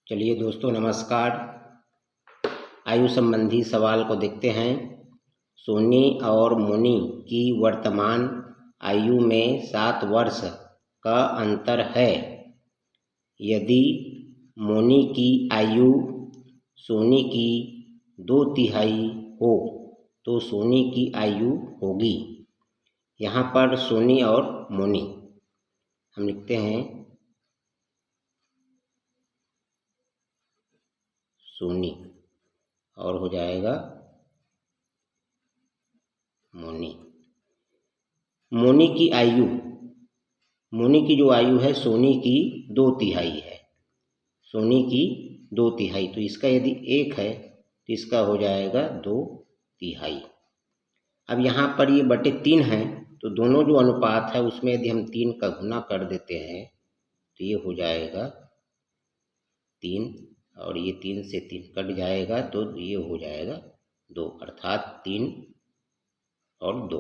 चलिए दोस्तों नमस्कार। आयु संबंधी सवाल को देखते हैं। सोनी और मोनी की वर्तमान आयु में 7 वर्ष का अंतर है। यदि मोनी की आयु सोनी की 2/3 हो तो सोनी की आयु होगी। यहाँ पर सोनी और मोनी हम लिखते हैं सोनी और हो जाएगा मोनी। मोनी की आयु, मोनी की जो आयु है सोनी की 2/3 है। सोनी की 2/3, तो इसका यदि 1 है तो इसका हो जाएगा 2/3। अब यहाँ पर ये बटे 3 है तो दोनों जो अनुपात है उसमें यदि हम 3 का गुना कर देते हैं तो ये हो जाएगा 3 और ये 3 से 3 कट जाएगा तो ये हो जाएगा 2, अर्थात 3 और 2।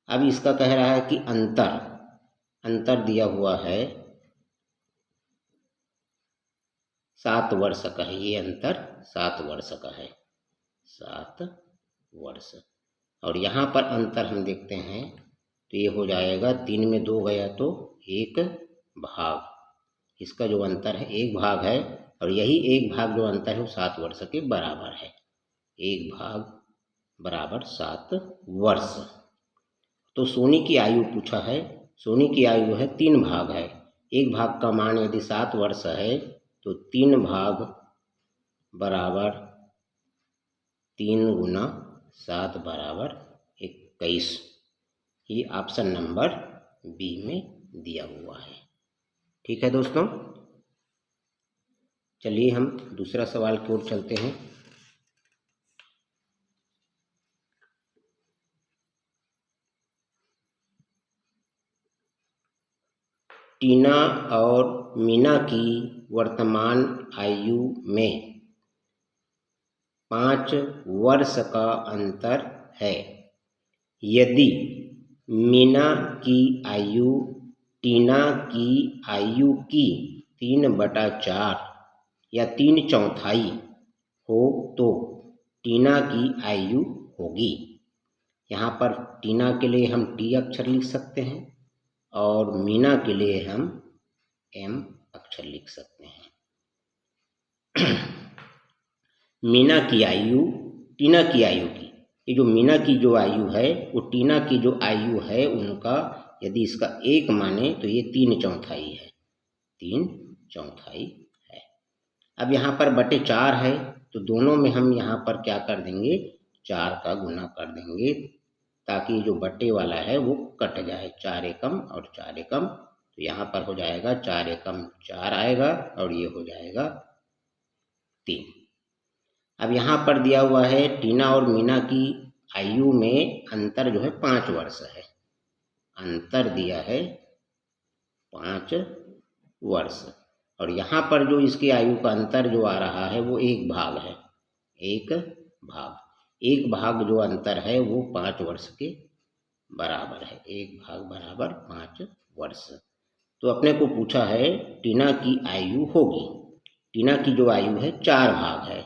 अब इसका कह रहा है कि अंतर दिया हुआ है 7 वर्ष का है। ये अंतर 7 वर्ष का है, 7 वर्ष। और यहाँ पर अंतर हम देखते हैं तो ये हो जाएगा 3 में 2 गया तो 1 भाग। इसका जो अंतर है 1 भाग है और यही 1 भाग जो अंतर है वो 7 वर्ष के बराबर है। 1 भाग बराबर 7 वर्ष। तो सोनी की आयु पूछा है। सोनी की आयु है 3 भाग है। 1 भाग का मान यदि 7 वर्ष है तो 3 भाग बराबर 3 गुना 7 बराबर 21। ये ऑप्शन नंबर बी में दिया हुआ है। ठीक है दोस्तों, चलिए हम दूसरा सवाल की ओर चलते हैं। टीना और मीना की वर्तमान आयु में 5 वर्ष का अंतर है। यदि मीना की आयु टीना की आयु की 3/4 या 3/4 हो तो टीना की आयु होगी। यहाँ पर टीना के लिए हम टी अक्षर लिख सकते हैं और मीना के लिए हम एम अक्षर लिख सकते हैं। मीना की आयु टीना की आयु की, ये जो मीना की जो आयु है वो टीना की जो आयु है उनका यदि इसका 1 माने तो ये 3/4 है, 3/4 है। अब यहाँ पर बटे 4 है तो दोनों में हम यहाँ पर क्या कर देंगे, 4 का गुना कर देंगे ताकि जो बटे वाला है वो कट जाए। 4 एकम और 4 एकम, तो यहाँ पर हो जाएगा 4 एकम 4 आएगा और ये हो जाएगा 3। अब यहाँ पर दिया हुआ है टीना और मीना की आयु में अंतर जो है 5 वर्ष है। अंतर दिया है 5 वर्ष और यहाँ पर जो इसकी आयु का अंतर जो आ रहा है वो 1 भाग है। 1 भाग जो अंतर है वो 5 वर्ष के बराबर है। 1 भाग बराबर 5 वर्ष। तो अपने को पूछा है टीना की आयु होगी। टीना की जो आयु है 4 भाग है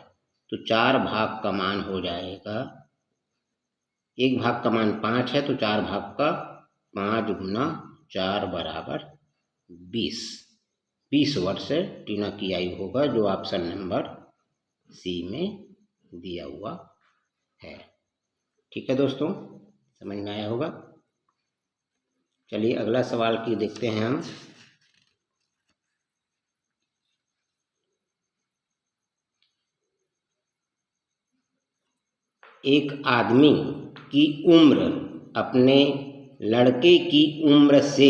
तो 4 भाग का मान हो जाएगा, 1 भाग का मान 5 है तो 4 भाग का 5 गुना 4 बराबर 20 वर्ष टीना की आयु होगा, जो ऑप्शन नंबर सी में दिया हुआ है। ठीक है दोस्तों, समझ में आया होगा। चलिए अगला सवाल की देखते हैं हम। एक आदमी की उम्र अपने लड़के की उम्र से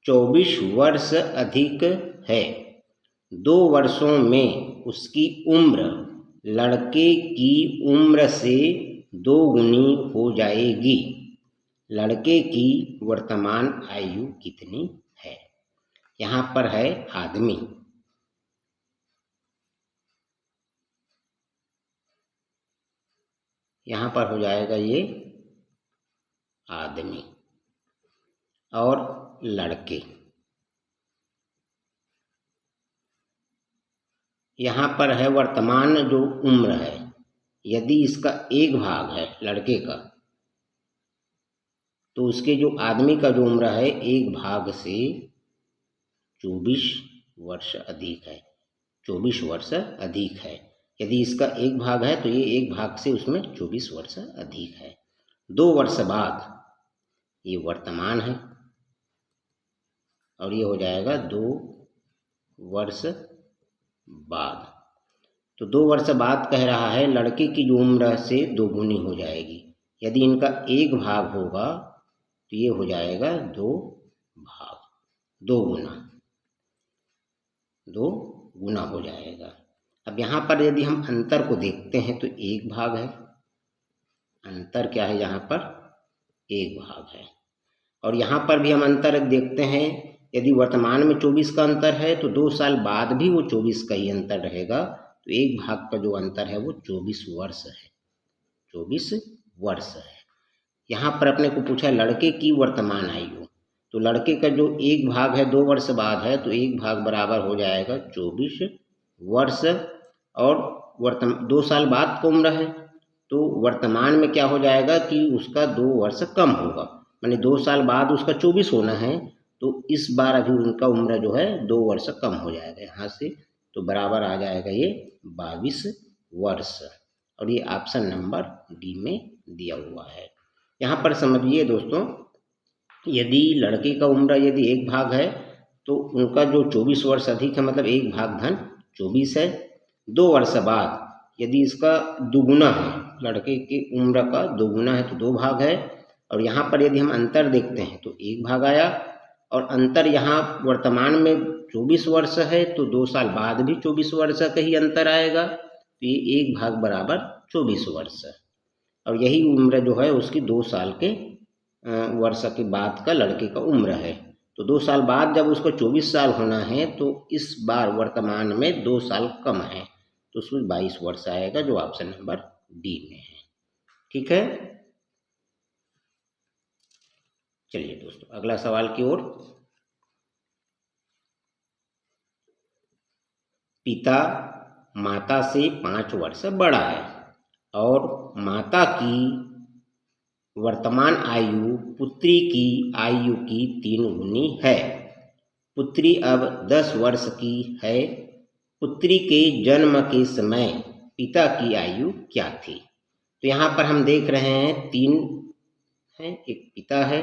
24 वर्ष अधिक है। 2 वर्षों में उसकी उम्र लड़के की उम्र से 2 गुनी हो जाएगी। लड़के की वर्तमान आयु कितनी है? यहाँ पर है आदमी। यहाँ पर हो जाएगा ये आदमी और लड़के। यहाँ पर है वर्तमान जो उम्र है, यदि इसका एक भाग है लड़के का, तो उसके जो आदमी का जो उम्र है एक भाग से 24 वर्ष अधिक है, 24 वर्ष अधिक है। यदि इसका एक भाग है तो ये एक भाग से उसमें 24 वर्ष अधिक है। 2 वर्ष बाद ये वर्तमान है और ये हो जाएगा 2 वर्ष बाद। तो 2 वर्ष बाद कह रहा है लड़के की जो उम्र से दोगुनी हो जाएगी। यदि इनका एक भाग होगा तो ये हो जाएगा 2 भाग, 2 गुना हो जाएगा। अब यहाँ पर यदि हम अंतर को देखते हैं तो एक भाग है, अंतर क्या है यहाँ पर, एक भाग है। और यहाँ पर भी हम अंतर देखते हैं, यदि वर्तमान में 24 का अंतर है तो 2 साल बाद भी वो 24 का ही अंतर रहेगा, तो एक भाग का जो अंतर है वो 24 वर्ष है, 24 वर्ष है। यहाँ पर अपने को पूछा लड़के की वर्तमान आयु, तो लड़के का जो एक भाग है 2 वर्ष बाद है, तो एक भाग बराबर हो जाएगा 24 वर्ष। और 2 साल बाद की उम्र है तो वर्तमान में क्या हो जाएगा कि उसका 2 वर्ष कम होगा, माने 2 साल बाद उसका 24 होना है, तो इस बार अभी उनका उम्र जो है 2 वर्ष कम हो जाएगा यहाँ से, तो बराबर आ जाएगा ये 22 वर्ष। और ये ऑप्शन नंबर डी में दिया हुआ है। यहाँ पर समझिए दोस्तों, यदि लड़के का उम्र यदि एक भाग है तो उनका जो 24 वर्ष अधिक है, मतलब एक भाग धन 24 है। 2 वर्ष बाद यदि इसका दुगुना है, लड़के की उम्र का दोगुना है तो 2 भाग है। और यहाँ पर यदि हम अंतर देखते हैं तो एक भाग आया, और अंतर यहाँ वर्तमान में 24 वर्ष है तो 2 साल बाद भी 24 वर्ष का ही अंतर आएगा, तो ये एक भाग बराबर 24 वर्ष। और यही उम्र जो है उसकी 2 साल के वर्ष के बाद का लड़के का उम्र है, तो 2 साल बाद जब उसको 24 साल होना है तो इस बार वर्तमान में 2 साल कम है, तो उसमें 22 वर्ष आएगा, जो ऑप्शन नंबर डी में है। ठीक है, चलिए दोस्तों अगला सवाल की ओर। पिता माता से 5 वर्ष बड़ा है और माता की वर्तमान आयु पुत्री की आयु की 3 गुनी है। पुत्री अब 10 वर्ष की है। पुत्री के जन्म के समय पिता की आयु क्या थी? तो यहाँ पर हम देख रहे हैं 3 है, एक पिता है,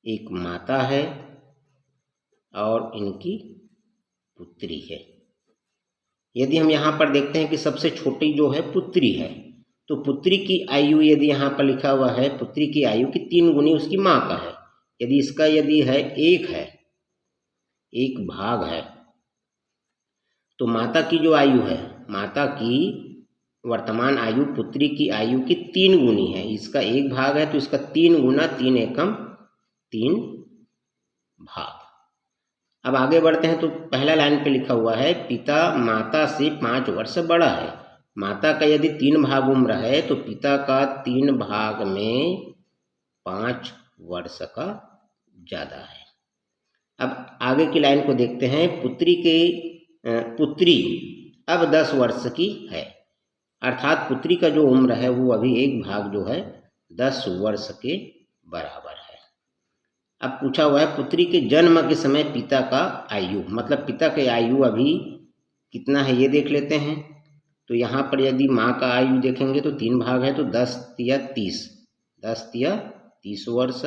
एक माता है और इनकी पुत्री है। यदि हम यहाँ पर देखते हैं कि सबसे छोटी जो है पुत्री है, तो पुत्री की आयु यदि यहाँ पर लिखा हुआ है पुत्री की आयु की 3 गुनी उसकी माँ का है। यदि इसका यदि है एक भाग है, तो माता की जो आयु है, माता की वर्तमान आयु पुत्री की आयु की 3 गुनी है। इसका एक भाग है तो इसका 3 गुना 3 एकम 3 भाग। अब आगे बढ़ते हैं तो पहला लाइन पे लिखा हुआ है पिता माता से 5 वर्ष बड़ा है। माता का यदि 3 भाग उम्र है तो पिता का 3 भाग में 5 वर्ष का ज़्यादा है। अब आगे की लाइन को देखते हैं, पुत्री अब 10 वर्ष की है, अर्थात पुत्री का जो उम्र है वो अभी एक भाग जो है 10 वर्ष के बराबर है। अब पूछा हुआ है पुत्री के जन्म के समय पिता का आयु, मतलब पिता के आयु अभी कितना है ये देख लेते हैं। तो यहाँ पर यदि माँ का आयु देखेंगे तो 3 भाग है, तो 10 या 30 वर्ष,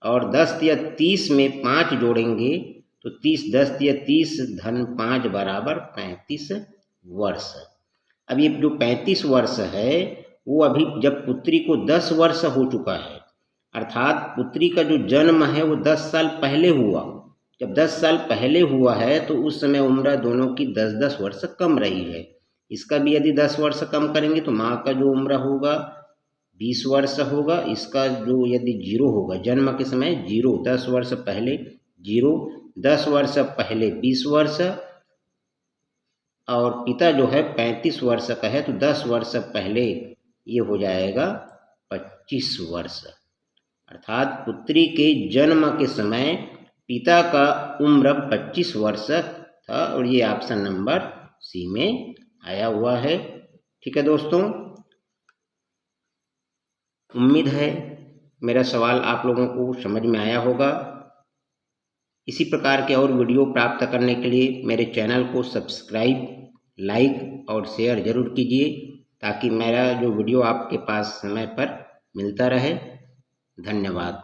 और 10 या 30 में 5 जोड़ेंगे तो 10 या 30 धन 5 बराबर 35 वर्ष। अब ये जो 35 वर्ष है वो अभी जब पुत्री को 10 वर्ष हो चुका है, अर्थात पुत्री का जो जन्म है वो 10 साल पहले हुआ। जब 10 साल पहले हुआ है तो उस समय उम्र दोनों की 10-10 वर्ष कम रही है। इसका भी यदि 10 वर्ष कम करेंगे तो माँ का जो उम्र होगा 20 वर्ष होगा। इसका जो यदि 0 होगा, जन्म के समय 0, 10 वर्ष पहले 0, 10 वर्ष पहले 20 वर्ष, और पिता जो है 35 वर्ष का है तो 10 वर्ष पहले ये हो जाएगा 25 वर्ष। अर्थात पुत्री के जन्म के समय पिता का उम्र 25 वर्ष था और ये ऑप्शन नंबर सी में आया हुआ है। ठीक है दोस्तों, उम्मीद है मेरा सवाल आप लोगों को समझ में आया होगा। इसी प्रकार के और वीडियो प्राप्त करने के लिए मेरे चैनल को सब्सक्राइब, लाइक और शेयर जरूर कीजिए ताकि मेरा जो वीडियो आपके पास समय पर मिलता रहे। धन्यवाद।